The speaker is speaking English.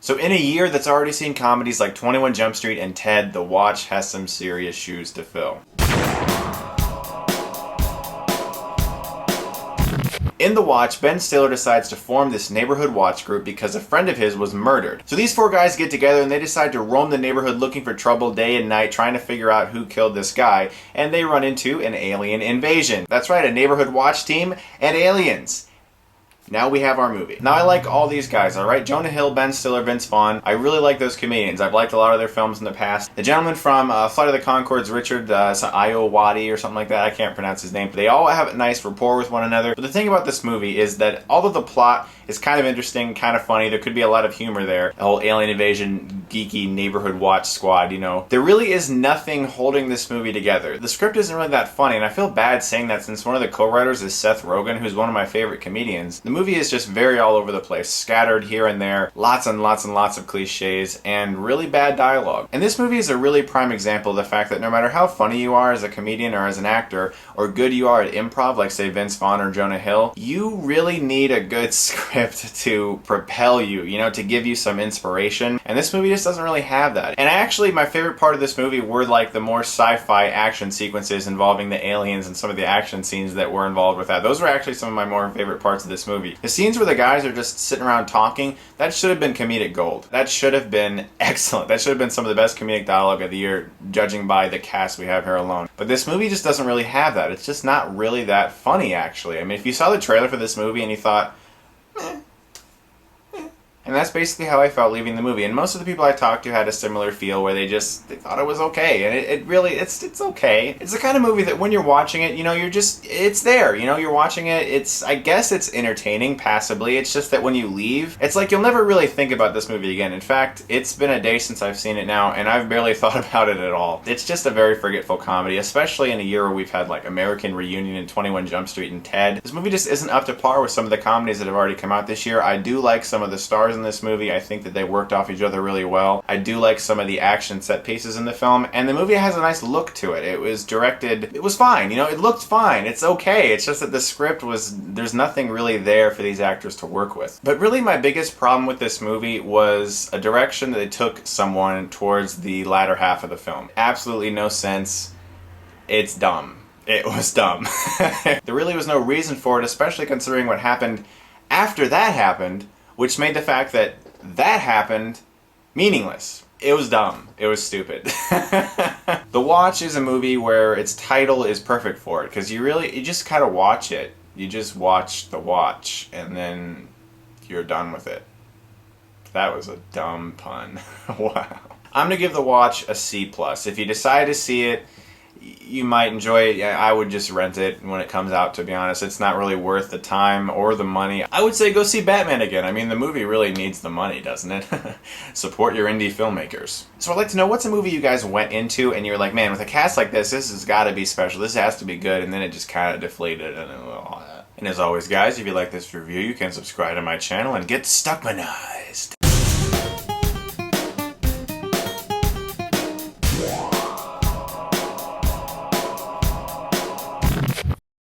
So in a year that's already seen comedies like 21 Jump Street and Ted, The Watch has some serious shoes to fill. In The Watch, Ben Stiller decides to form this neighborhood watch group because a friend of his was murdered. So these four guys get together and they decide to roam the neighborhood looking for trouble day and night, trying to figure out who killed this guy, and they run into an alien invasion. That's right, a neighborhood watch team and aliens. Now we have our movie. Now I like all these guys, alright? Jonah Hill, Ben Stiller, Vince Vaughn. I really like those comedians. I've liked a lot of their films in the past. The gentleman from Flight of the Conchords, Richard Ayoade or something like that, I can't pronounce his name. But they all have a nice rapport with one another. But the thing about this movie is that although the plot is kind of interesting, kind of funny, there could be a lot of humor there. The whole alien invasion, geeky neighborhood watch squad, you know. There really is nothing holding this movie together. The script isn't really that funny, and I feel bad saying that since one of the co-writers is Seth Rogen, who's one of my favorite comedians. The movie is just very all over the place, scattered here and there, lots and lots and lots of cliches, and really bad dialogue. And this movie is a really prime example of the fact that no matter how funny you are as a comedian or as an actor, or good you are at improv, like say Vince Vaughn or Jonah Hill, you really need a good script to propel you, you know, to give you some inspiration. And this movie just doesn't really have that. And actually, my favorite part of this movie were like the more sci-fi action sequences involving the aliens and some of the action scenes that were involved with that. Those were actually some of my more favorite parts of this movie. The scenes where the guys are just sitting around talking, that should have been comedic gold. That should have been excellent. That should have been some of the best comedic dialogue of the year, judging by the cast we have here alone. But this movie just doesn't really have that. It's just not really that funny, actually. I mean, if you saw the trailer for this movie and you thought, and that's basically how I felt leaving the movie. And most of the people I talked to had a similar feel where they thought it was okay. And it really, it's okay. It's the kind of movie that when you're watching it, you know, it's there. You know, you're watching it, I guess it's entertaining passively. It's just that when you leave, it's like you'll never really think about this movie again. In fact, it's been a day since I've seen it now, and I've barely thought about it at all. It's just a very forgetful comedy, especially in a year where we've had like American Reunion and 21 Jump Street and Ted. This movie just isn't up to par with some of the comedies that have already come out this year. I do like some of the stars in this movie. I think that they worked off each other really well. I do like some of the action set pieces in the film, and the movie has a nice look to it. It was fine, you know, it looked fine. It's okay. It's just that the script there's nothing really there for these actors to work with. But really my biggest problem with this movie was a direction that it took someone towards the latter half of the film. Absolutely no sense. It's dumb. It was dumb. There really was no reason for it, especially considering what happened after that happened, which made the fact that happened meaningless. It was dumb. It was stupid. The Watch is a movie where its title is perfect for it, because you just kind of watch it. You just watch The Watch, and then you're done with it. That was a dumb pun. Wow. I'm going to give The Watch a C+. If you decide to see it, you might enjoy it. I would just rent it when it comes out, to be honest. It's not really worth the time or the money. I would say go see Batman again. I mean, the movie really needs the money, doesn't it? Support your indie filmmakers. So I'd like to know, what's a movie you guys went into and you're like, man, with a cast like this has got to be special. This has to be good. And then it just kind of deflated and all that. And as always, guys, if you like this review, you can subscribe to my channel and get Stuckmann.